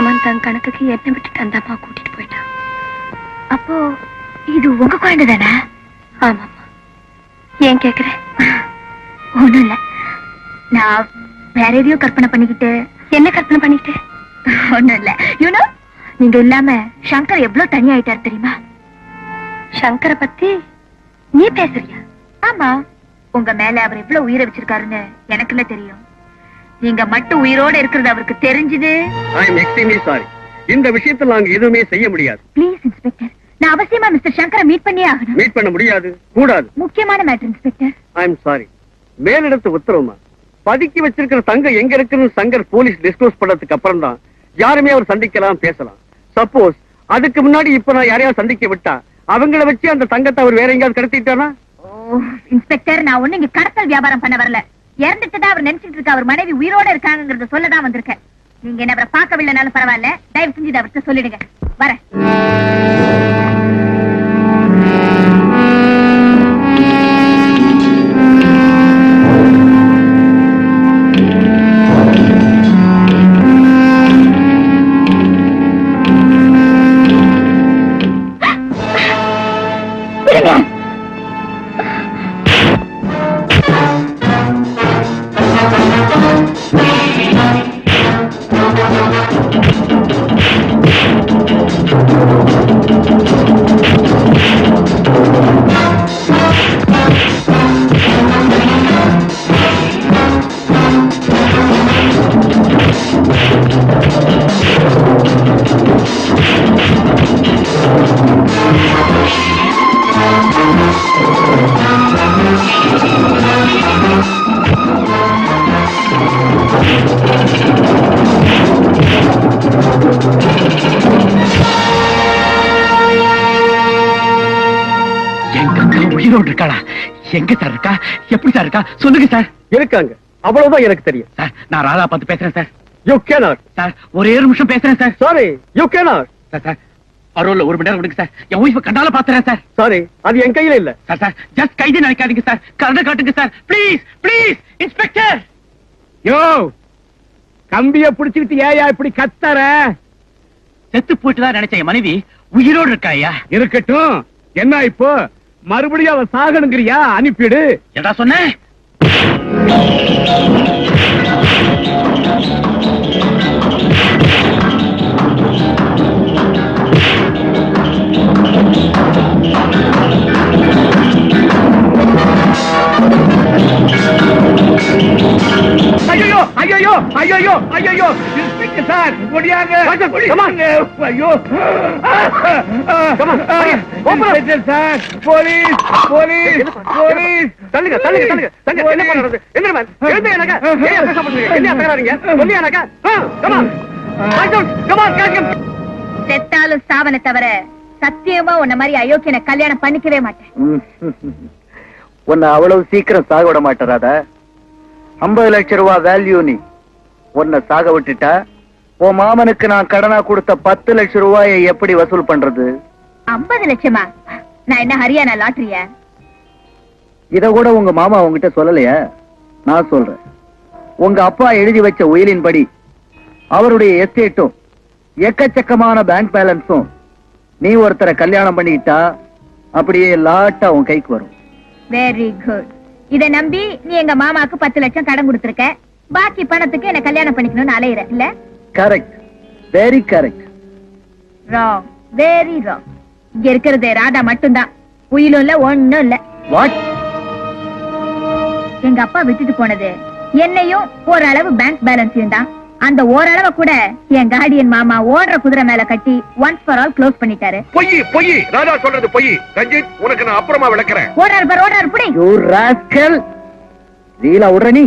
யமன் தன் கணக்குக்கு என்ன விட்டுட்டு அந்த அம்மா கூட்டிட்டு போயிட்டான். அப்போ இது உங்க குழந்தை தானே? ஆமாம்மா. ஏன் கேக்குறேன்? ஒண்ணும் இல்ல, நான் வேற எதையோ கற்பனை பண்ணிக்கிட்டு. என்ன கற்பனை பண்ணிக்கிட்டு? ஒண்ணும் இல்ல. யூனோ, நீங்க இல்லாம சங்கர் எவ்வளவு தனி ஆயிட்டாரு தெரியுமா? சங்கரை பத்தி நீ பேசுறியா? ஆமா, உங்க மேல அவர் எவ்வளவு உயிரை வச்சிருக்காருன்னு எனக்குள்ள தெரியும். நீங்க மட்டும் உயிரோட இருக்கிறது அவருக்கு தெரிஞ்சது. ஐ அம் எக்ஸ்ட்ரீம்லி சாரி. இந்த விஷயத்துல நாங்க எதுவுமே செய்ய முடியாது. ப்ளீஸ் இன்ஸ்பெக்டர், நான் அவசியமா மிஸ்டர் சங்கரை மீட் பண்ணியே ஆகணும். மீட் பண்ண முடியாது, கூடாது. முக்கியமான matter inspector. I am sorry. மேலிடத்து உத்தரவுமா, பதுக்கி வச்சிருக்கிற தங்கம் எங்க இருக்குன்னு சங்கர் போலீஸ் டிஸ்க்ளோஸ் பண்ணதுக்கு அப்புறம் தான் யாருமே அவர் சந்திக்கலாம், பேசலாம். சப்போஸ் அதுக்கு முன்னாடி இப்ப நான் யாரையாவது சந்திக்க விட்டா அவங்கள வச்சு அந்த தங்கத்தை அவர் வேற எங்கேயாவது கடத்திட்டானா? இன்ஸ்பெக்டர், நான் ஒண்ணு இங்க கடத்தல் வியாபாரம் பண்ண வரல. இறந்துட்டுதான் அவர் நினைச்சிட்டு இருக்க அவர் மனைவி உயிரோட இருக்காங்கிறத சொல்லதான் வந்திருக்கேன். நீங்க என்ன அவரை பார்க்கவில்லைனாலும் பரவாயில்ல, தயவு செஞ்சு இதை அவர்கிட்ட சொல்லிடுங்க. வரேன். எங்க சார் இருக்கா? எப்படி சார் இருக்கா? சொல்லுங்க சார். இருக்காங்க, அவ்வளவுதான் எனக்கு தெரியும். சார், நான் ராதா பார்த்து பேசுறேன் சார். You cannot. சார், ஒரே ஒரு நிமிஷம் பேசுறேன் sir. Sorry, you cannot. Sir, பரவாயில்ல, ஒரு மணி நேரம் கொடுங்க சார். என் ஒய்ஃபை கண்டால பாத்துறேன் சார். சாரி, அது என் கையில இல்ல. சார், ஜஸ்ட் கைது நினைக்காதீங்க சார். கரண்ட காட்டுங்க சார். Please please inspector. யோ, கம்பிய புடிச்சுக்கிட்டு ஏயா இப்படி கத்தற? செத்து போயிட்டு தான் நினைச்சேன். என் மனைவி உயிரோடு இருக்காயா? இருக்கட்டும். என்ன இப்போ மறுபடியும் அவ சாகணுங்கிறியா? அனுப்பிடு. என்ன சொன்ன? ஐயோ ஐயோ ஐயோ ஐயோ, இன்ஸ்பெக்டர் சார், ஓடியாங்க. ஐயோ, inspector sir, police police police. தள்ளுங்க தள்ளுங்க தள்ளுங்க. தங்க என்ன பண்றது? என்ன மேன்? எழுந்து எனக்கு. ஏன் பேச மாட்டீங்க? என்ன தகராறீங்க? சொல்லி எனக்கு. Come on. கம் ஆன், கேட்க. செத்தாலும் சாவன தவிர சத்தியமா உன்ன மாதிரி அயோக்கியனை கல்யாணம் பண்ணிக்கவே மாட்டேன். உன்னை அவ்வளவு சீக்கிரம் சாக விட மாட்டேறாத. 50 லட்சம் ரூபாய் வேல்யூ. நீ உன்னை சாக விட்டுட்டா உன் மாமனுக்கு நான் கடனா கொடுத்த 10 லட்சம் ரூபாயை எப்படி வசூல் பண்றது? 50 லட்சமா? நான் என்ன ஹரியானா லாட்டரியா? இத கூட உங்க மாமா உங்ககிட்ட சொல்லலையா? நான் சொல்றேன். உங்க அப்பா எழுதி வச்ச உயிலின்படி அவருடைய எஸ்டேட்டும் எக்கச்சக்கமான பேங்க் பேலன்ஸும் நீ ஒருத்தரை கல்யாணம் பண்ணிக்கிட்டா அப்படியே லாட்டா உன் கைக்கு வரும். Very good. இத நம்பி நீ எங்க மாமாக்கு 10 லட்சம் கடன் கொடுத்திருக்க. பாக்கி பணத்துக்கு என்ன கல்யாணம் பண்ணிக்கணும்னு அலையிற இல்ல? Correct, very correct. Wrong, very wrong. இங்க இருக்கிறது ராதா மட்டும்தான். உயிலும் இல்ல, ஒண்ணும் இல்ல. வாட்? எங்க அப்பா விட்டுட்டு போனது என்னையும் ஓரளவு பேங்க் பேலன்ஸையும் தான். அந்த ஓரளவு கூட என் கார்டியன் மாமா ஓடுற குதிரை மேல கட்டி ஒன்ஸ் ஃபார் ஆல் க்ளோஸ் பண்ணிட்டாரு. பொய் பொய், ராதா சொல்றது பொய். ரஞ்சித், உனக்கு நான் அப்புறமா விளக்குறேன். ஓடாரு புடி. You rascal. ரீலா விடுற நீ?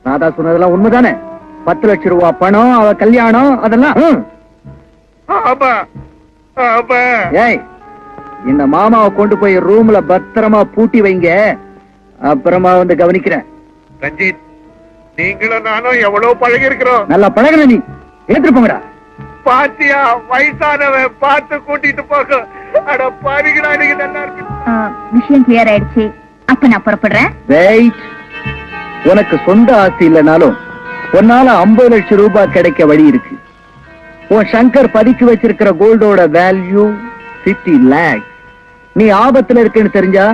ராதா சொன்னதெல்லாம் உண்மைதானே? 10 லட்சம் ரூபாய் பணம், அவ கல்யாணம், அதெல்லாம். ஏய், இந்த மாமாவை கொண்டு போய் ரூம்ல பத்திரமா பூட்டி வைங்க. அப்புறமா வந்து கவனிக்கிறேன். ரஞ்சித், நீங்களும் நானும் எவ்வளவு பழகி இருக்கிறோம். நல்லா பழகுற நீ. ஏத்துட்டு போங்கடா. பாத்தியா, வயசானவன் பார்த்து கூட்டிட்டு போக. அட பாருங்கடா, நீங்க நல்லா இருக்கு. விஷயம் கிளியர் ஆயிடுச்சு. அப்ப நான் புறப்படுறேன். வெயிட். உனக்கு சொந்த ஆசை இல்லைனாலும் உன்னால 50 லட்சம் ரூபாய் கிடைக்க வழி இருக்கு. உன் சங்கர் பதுக்கி வச்சிருக்கிற கோல்டோட வேல்யூ 50 lakhs. நீ ஆபத்துல இருக்குன்னு தெரிஞ்சா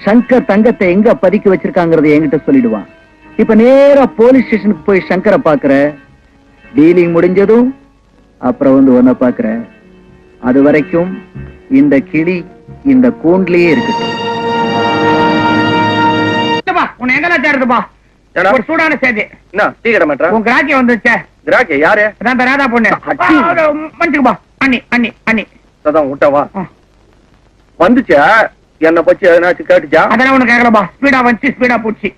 சங்கர் தங்கத்தை எங்க பதுக்கி வச்சிருக்காங்கறத என்கிட்ட சொல்லிடுவான். இப்ப நேரா போலீஸ் ஸ்டேஷனுக்கு போய் சங்கரை பாக்குற, டீலிங் முடிஞ்சதும் அப்புறம் வந்து உன்னை பாக்குற. அது வரைக்கும் இந்த கிளி இந்த கூண்டிலேயே இருக்கட்டும். உன்னை எங்கெல்லாம் தேடுதுப்பா? ஒரு சூடான செய்தி. என்ன டீ கடை மாட்டா? உன் கிராக்கி வந்துச்சே. கிராக்கி யாரு? அதான் ராதா பொண்ணு. மன்னிச்சுக்கப்பா. அண்ணி அண்ணி அண்ணி. அதான் விட்டவா வந்துச்சா? என்ன பத்தி எதனாச்சும் கேட்டுச்சா? அதெல்லாம் ஒண்ணு கேட்கலப்பா. ஸ்பீடா வந்துச்சு, ஸ்பீடா போச்சு.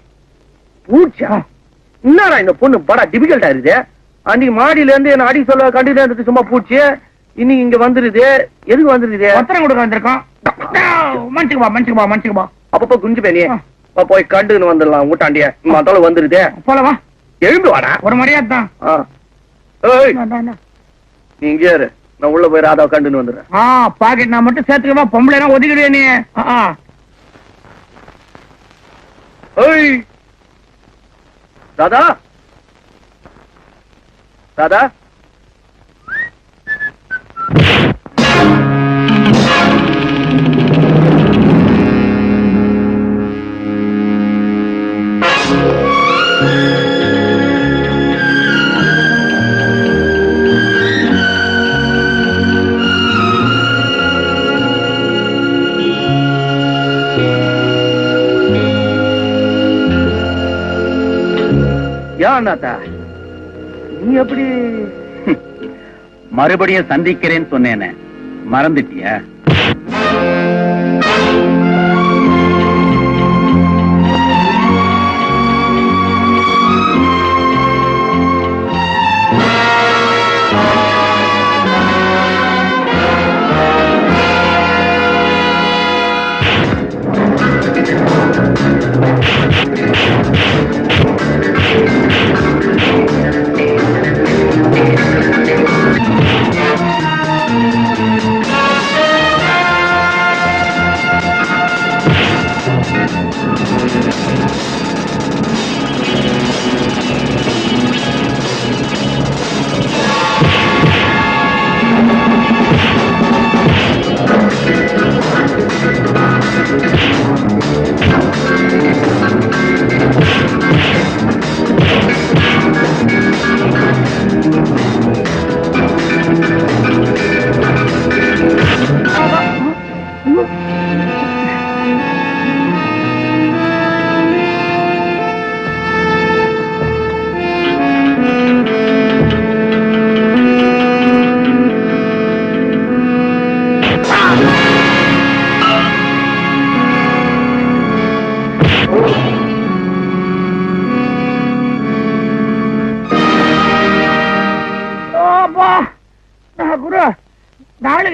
பூச்சா? என்னடா இந்த பொண்ணு படா டிபிகல்ட்டா இருக்குது. அன்னைக்கு மாடியில இருந்து என்ன அடி சொல்ல கண்டிப்பா இருந்துட்டு சும்மா பூச்சி. இன்னைக்கு இங்க வந்துருது. எதுக்கு வந்துருது? ஒத்தனை கொடுக்க வந்திருக்கோம். மன்னிச்சுக்கப்பா மன்னிச்சுக்கப்பா மன்னிச்சுக்கப்பா. அப்பப்ப குஞ்சு பேனி போய் கண்டுன்னு வந்துடலாம். ஊட்டாண்டிய மத்தால வந்துருது. போலவா? எழுந்து வாடா. ஒரு மரியாதை தான். நீ இங்கே இரு. நான் உள்ள போய் ராதாவை கண்டுன்னு வந்துடுறேன். பாக்கெட் நான் மட்டும் சேர்த்துக்கவா? பொம்பளை எல்லாம் ஒதுக்கிடுவே நீ. ராதா ராதா அண்ணாத்தா நீ எப்படி மறுபடியும் சந்திக்கிறேன்னு சொன்னேனே, மறந்துட்டியா?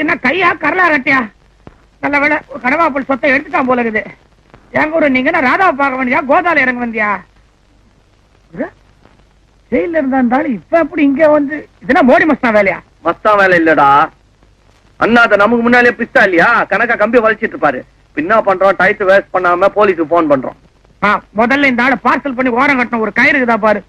என்ன கையா கரலா ரட்டியா? நல்ல வேலை கடவாப்பல் சொத்தை எடுத்துட்டான் போல இருக்குது. எங்க ஊரு நீங்க ராதாவை பார்க்க வேண்டியா? கோதால இறங்க வந்தியா? ஜெயில இருந்தாலும் இப்ப எப்படி இங்க வந்து இதுனா மோடி மஸ்தான் வேலையா? மஸ்தான் வேலை இல்லடா. அண்ணாத நமக்கு முன்னாலே பிஸ்தா இல்லையா? கணக்கா கம்பி வலிச்சிட்டு இருப்பாரு. பின்னா பண்றோம், டைட் வேஸ்ட் பண்ணாம போலீஸுக்கு போன் பண்றோம். முதல்ல இந்த ஆளை பார்சல் பண்ணி ஓரம் கட்டணும். ஒரு கயிறு இருக்குதா பாரு.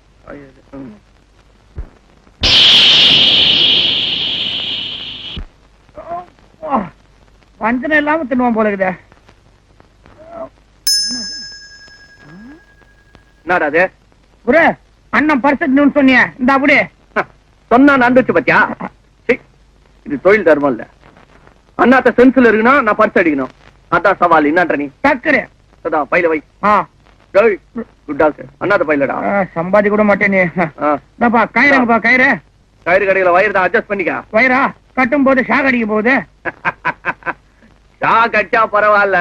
வஞ்சனை இல்லாம தின்னுவான் போல இருக்குதே. என்னடா அது? ஒரு அண்ணன் பர்சன் சொன்னிய இந்த அப்படி சொன்னா நண்டுச்சு பத்தியா? இது தொழில் தர்மம் இல்ல. அண்ணாத்த சென்ஸ்ல இருக்குன்னா நான் பர்ஸ் அடிக்கணும். அதான் சவால். என்னன்ற நீ டக்குரு அதான் பையில வை. Good doctor. அண்ணாத்த பையிலடா. சம்பாதி கூட மாட்டேன் நீ. கயிறுங்கப்பா கயிறு. கயிறு கடையில வயிறு தான் அட்ஜஸ்ட் பண்ணிக்க. வயிறா கட்டும் போது ஷாக் அடிக்க போகுது. ஷாக் அடிச்சா பரவாயில்ல.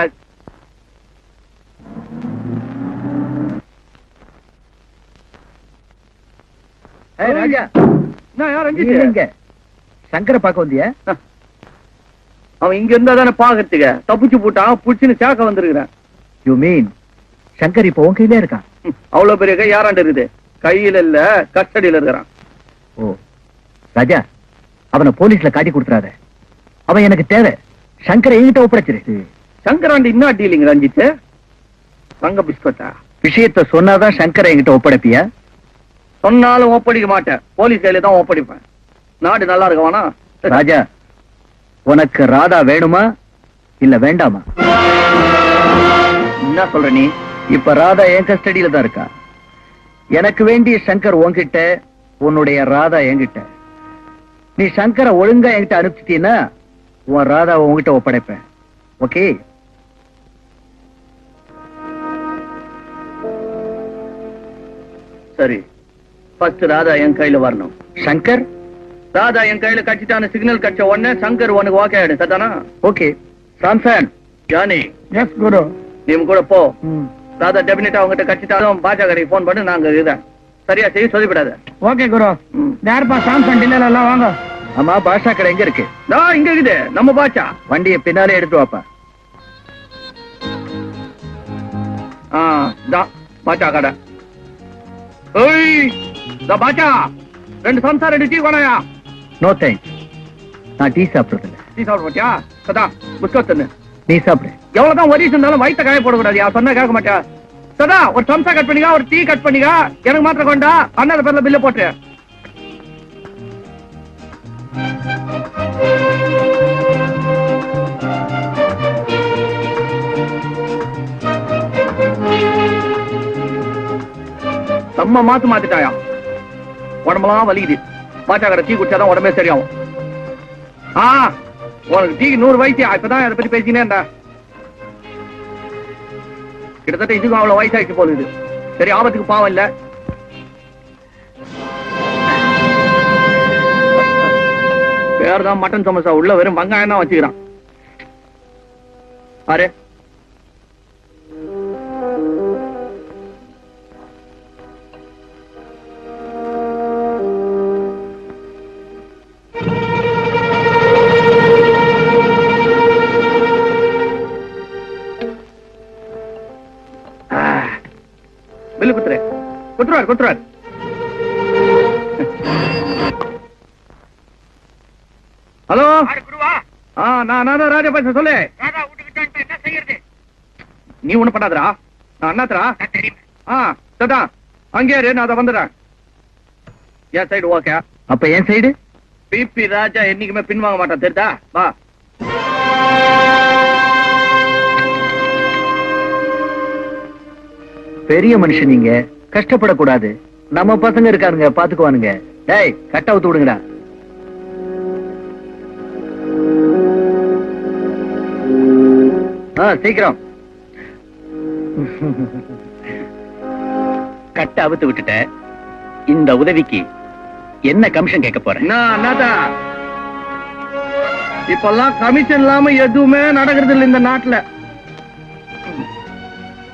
ராஜா, சங்கரை பார்க்க வந்தியா? அவன் இங்க இருந்தா தானே பாக்கிறதுக்கு. தப்பிச்சு போட்டான். புடிச்சுன்னு சாக்க வந்திருக்கிறேன். யூ மீன் சங்கர் இப்ப உன் கையில இருக்கான்? அவ்வளவு பெரிய கை யாராண்டு இருக்குது? கையில இல்ல, கஸ்டடியில இருக்கிறான். ஓ ராஜா, அவனை போலீஸ்ல காட்டி கொடுத்துறாத. அவன் எனக்கு தேவை. சங்கரை என்கிட்ட ஒப்படைச்சிரு. சங்கராண்டி என்ன டீலிங் ரஞ்சித்து? தங்க பிஸ்கட்டா? விஷயத்த சொன்னாதான் சங்கரை என்கிட்ட ஒப்படைப்பியா? சொன்னாலும் ஒப்படைக்க மாட்டேன். போலீஸ் கையில தான் ஒப்படைப்பேன். நாடு நல்லா இருக்க வேணா. ராஜா, உனக்கு ராதா வேணுமா இல்ல வேண்டாமா? என்ன சொல்ற நீ? இப்ப ராதா என் கஸ்டடியில தான் இருக்கா. எனக்கு வேண்டிய சங்கர் உன்கிட்ட, உன்னுடைய ராதா என்கிட்ட. நீ சங்கரை ஒழுங்கா என்கிட்ட அனுப்பிச்சிட்டீன்னா உன் ராதாவை உன்கிட்ட ஒப்படைப்பேன். ஓகே? சரி, ஃபர்ஸ்ட் ராதா என் கையில வரணும். சங்கர், ராதா என் கையில கட்சிட்டான சிக்னல் கட்ச உடனே சங்கர் உனக்கு ஓகே ஆயிடு. சதானா? ஓகே. சாம்சன், ஜானி, எஸ் குரு. நீ கூட போ. ராதா டெபினெட்டா அவங்ககிட்ட கட்சிட்டாலும் பாஜகரைக்கு போன் பண்ணி நாங்க இதுதான் சரியா செய்ய சொல்லிவிடாத. ஓகே குரு. யாருப்பா சாம்சன் டில்லர் எல்லாம் வாங்க. ஆமா, பாஷா கடை எங்க இருக்கு? இங்க இருக்குது நம்ம பாஷா. வண்டியை பின்னாலே எடுத்து வாப்பா. பாஷா கடை. பாஷா, 2 சம்சா 2 டீ வேணாயா? நோ தேங்க்ஸ், நான் டீ சாப்பிடுறது இல்ல. டீ சாப்பிட மாட்டியா? சதா பிஸ்கட் தண்ணு நீ சாப்பிடு. எவ்வளவுதான் ஒரே இருந்தாலும் வயிற்ற காய போடக்கூடாது. யா சொன்னா கேட்க மாட்டியா? சதா ஒரு சம்சா கட் பண்ணிக்கா, ஒரு டீ கட் பண்ணிக்கா. எனக்கு மாத்திரம் கொண்டா. அண்ணா பேர்ல பில்ல போட்டு. செம்ம மாத்திட்டாயா? உடம்பெல்லாம் வலிக்குது. பாச்சாக்கரை டீ குடிச்சாதான் உடம்பே சரியாகும். உனக்கு டீ 100 வயசு. இப்பதான் அதை பத்தி பேசினே இருந்தா. கிட்டத்தட்ட இதுக்கும் அவ்வளவு வயசாயிடுச்சு போகுது. சரி, ஆபத்துக்கு பாவம் இல்ல. பேர்தான் மட்டன் சமோசா, உள்ள வெறும் வெங்காயம் தான் வச்சுக்கிறான். அரே, குத்துறாரு. ஹலோ குருவா? நான் ராஜா பேச. சொல்லு. ராதா வீட்டுக்கு என்ன செய்யறது? நீ ஒண்ணு பண்ணாதரா. நான் அண்ணாத்தரா தெரியும். சதா அங்கே இரு, நான் அதை வந்துடுறேன். என் சைடு ஓகே. அப்ப என் சைடு பிபி ராஜா என்னைக்குமே பின்வாங்க மாட்டான். தெரியுதா? வா. பெரிய மனுஷன் நீங்க, கஷ்டப்படக்கூடாது. நம்ம பசங்க இருக்கானுங்க, பாத்துக்குவானுங்க. டேய், கட்ட அவுத்து விடுங்கடா. சீக்கிரம். கட்ட அவுத்து விட்டுட்ட. இந்த உதவிக்கு என்ன கமிஷன் கேட்க போறேன்? இப்பெல்லாம் கமிஷன் இல்லாம எதுவுமே நடக்கிறது இல்லை இந்த நாட்டுல.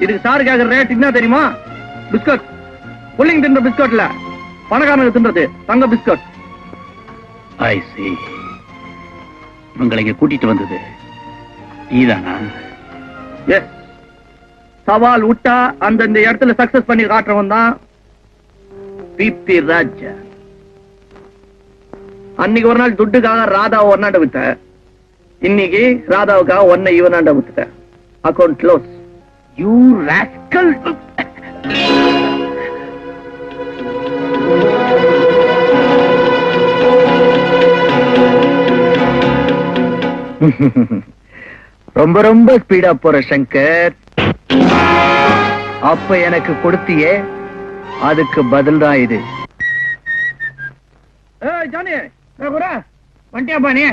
இதுக்கு சாரு கேக்குற ரேட் என்ன தெரியுமா? பிஸ்கட். புள்ளிங்க தின்ற பிஸ்கட்ல பணக்காரனுக்கு தின்றது தங்க பிஸ்கட். ஐ சி. உங்களை இங்க கூட்டிட்டு வந்தது நீதானா? எஸ். சவால் விட்டா அந்தந்த இடத்துல சக்சஸ் பண்ணி காட்டுறவன் தான் பிபி ராஜா. அன்னைக்கு ஒரு நாள் துட்டுக்காக ராதாவை ஒன்னாண்ட விட்ட. இன்னைக்கு ராதாவுக்காக ஒன்ன இவனாண்ட விட்டுட்ட. Account close. You rascal. ரொம்ப ரொம்ப ஸ்பீடா போற சங்கர். அப்ப எனக்கு கொடுத்தியே, அதுக்கு பதில் தான் இது. ஜானி, வண்டியாப்பா நீ?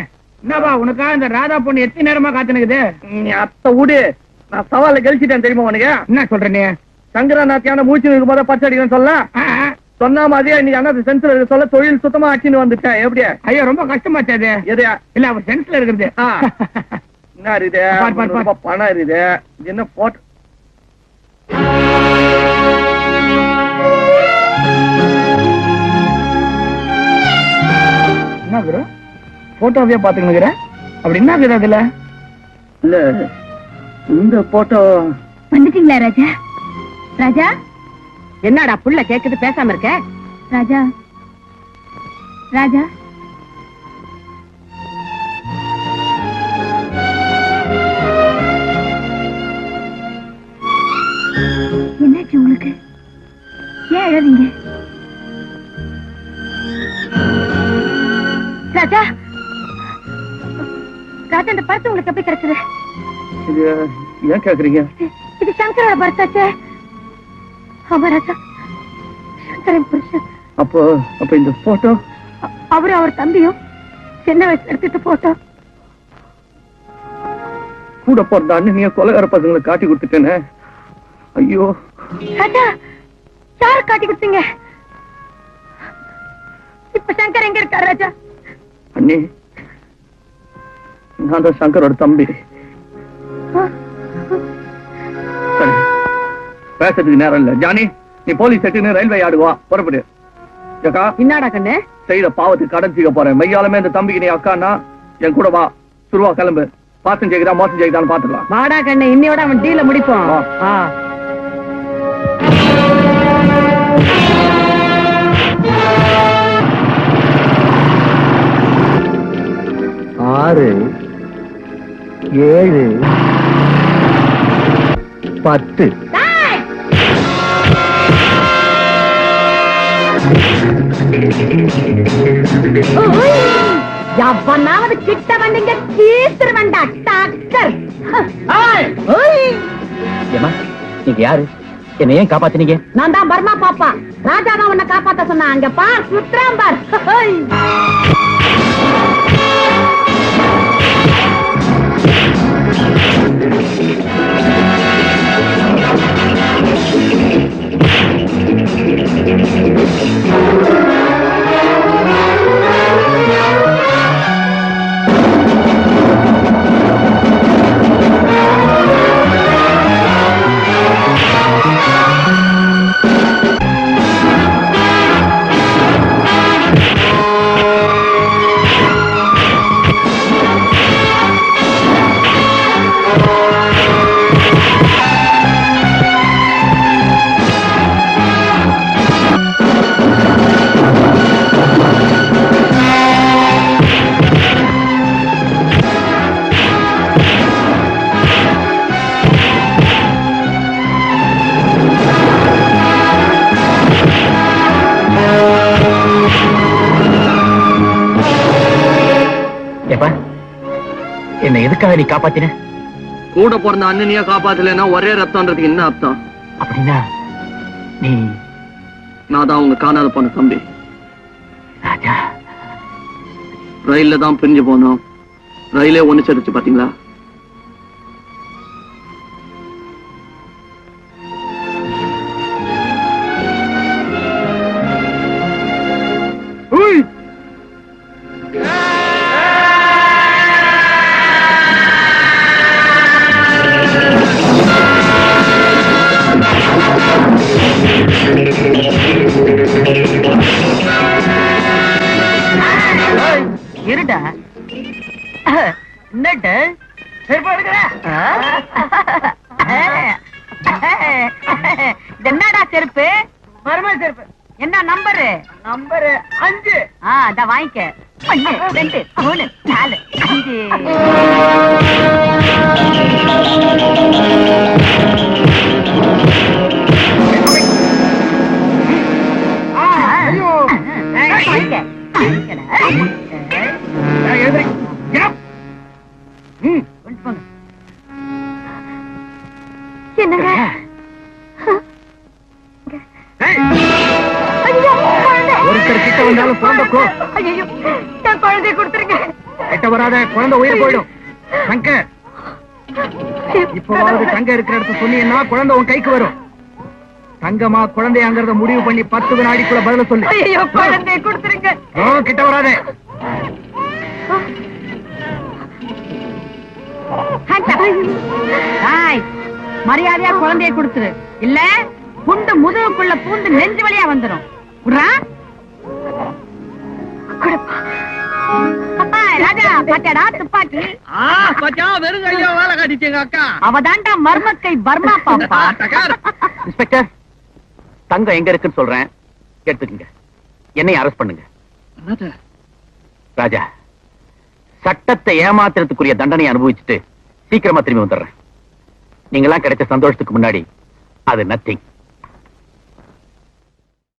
என்னப்பா உனக்கா இந்த ராதா பொண்ணு எத்தனை நேரமா காத்துனுக்குது? அத்த விடு, நான் சவால கழிச்சிட்டேன் தெரியுமா உனக்கு? என்ன சொல்ற நீ? சங்கரநாத்தியான மூச்சு இருக்கும் போத பச்சை அடிக்கணும் சொல்ல சொன்ன மாதிரியா இன்னைக்கு அண்ணா சென்ஸ்ல இருக்க சொல்ல தொழில் சுத்தமா ஆச்சுன்னு வந்துட்டேன். எப்படியா? ஐயோ ரொம்ப கஷ்டமாச்சு அது. எதையா? இல்ல அவர் சென்ஸ்ல இருக்கிறது. என்ன இருக்குது? பணம் இருக்குது. என்ன போட்டோ? என்ன குரு போட்டோவே பாத்துக்கணுங்கிற? அப்படி என்ன இருக்குது அதுல? இல்ல இந்த போட்டோ. வந்துட்டீங்களா ராஜா? ராஜா, என்னடா புள்ள கேக்குது பேசாம இருக்க? ராஜா, ராஜா, என்னாச்சு உங்களுக்கு? ஏன் அழறீங்க? அந்த பர்ஸ் உங்களுக்கு எப்படி கிடைச்சது? இது ஏன் கேக்குறீங்க? இது சங்கரோட பர்ஸ் ஆச்சே. ஆமா ராஜா, சங்கரன் புருஷன். அப்போ இந்த போட்டோ அவரு அவர் தம்பியும் சின்ன வயசுல எடுத்துட்டு போட்டோ. கூட பிறந்த அண்ணனைய கொலைகார பசங்களை காட்டி கொடுத்துட்டேனே. ஐயோ ராஜா, யாரு காட்டி கொடுத்தீங்க? இப்ப சங்கர் எங்க இருக்காரு ராஜா? அண்ணி, நான் தான் சங்கரோட தம்பி. சரி, பேசுறதுக்கு நேரம் இல்ல. ஜானி, நீ போலீஸ் செட்டுன்னு ரயில்வே ஆடுவா, புறப்படு. ஏக்கா, என்னடா கண்ணு? செய்யற பாவத்துக்கு கடன் செய்ய போறேன். மெய்யாலுமே இந்த தம்பிக்கு நீ அக்கான்னா என் கூட வா. சுருவா கிளம்பு. பாசம் செய்கிறா மோசம் செய்கிறான்னு பாத்துக்கலாம். வாடா கண்ணு, இன்னையோட அவன் டீல முடிப்போம். வா. ஆறு 7 10 எவனாவது கிட்ட வந்தீங்க கீத்துரு வேண்டா டாக்டர். ஏமா, நீங்க யாரு? என்ன ஏன் காப்பாத்தினீங்க? நான் தான் பர்மா பாப்பா. ராஜா தான் உன்னை காப்பாத்த சொன்னா. அங்க பார், சுத்ராம் பார். என்ன எதுக்காக நீ காப்பாத்தின? கூட பிறந்த அண்ணனையா காப்பாத்தலன்னா ஒரே ரத்தம்ன்றதுக்கு என்ன அர்த்தம்? அப்படின்னா நீ? நான் தான் உங்க காணாத போன தம்பி. ராஜா, ரயில்ல தான் பிரிஞ்சு போனோம். ரயிலே ஒண்ணு சேர்த்துச்சு பாத்தீங்களா? இருடா, என்னட்டு என்னடா செருப்பு? மரும செருப்பு. என்ன நம்பரு? நம்பரு 5. அத வாங்கிக்க. 1 2 3 4 5. என்னங்க? ஒருத்தர் கிட்ட வந்தாலும் குழந்தைக்கோ. ஐயோ, என் குழந்தைய கொடுத்துருங்க. கிட்ட வராத, குழந்தை உயிர் போயிடும். சங்கர், இப்பவாவது தங்க இருக்கிற இடத்த சொன்னீங்கன்னா குழந்தை உன் கைக்கு வரும். தங்கமா குழந்தையாங்கிறத முடிவு பண்ணி 10 வினாடிக்குள்ள பதில சொல்லு. ஐயோ, குழந்தைய கொடுத்துருங்க. கிட்ட வராதே. மரியாதையா குழந்தைய கொடுத்துரு, இல்ல புண்டு முதுகுக்குள்ள பூண்டு நெஞ்சு வழியா வந்துடும். ராஜா, பாத்தியாடா துப்பாக்கி? வெறும் கையா வேலை காட்டிச்சேங்க அக்கா. அவதாண்டா மர்மக்கை பர்மா பாப்பா. இன்ஸ்பெக்டர், தங்கம் எங்க இருக்குன்னு சொல்றேன், எடுத்துக்கங்க. என்னை அரெஸ்ட் பண்ணுங்க. ராஜா, சட்டத்தை ஏமாத்துறதுக்குரிய தண்டனை அனுபவிச்சுட்டு சீக்கிரமா திரும்பி வந்துடுறேன். நீங்களாம் கிடைச்ச சந்தோஷத்துக்கு முன்னாடி அது நத்திங்.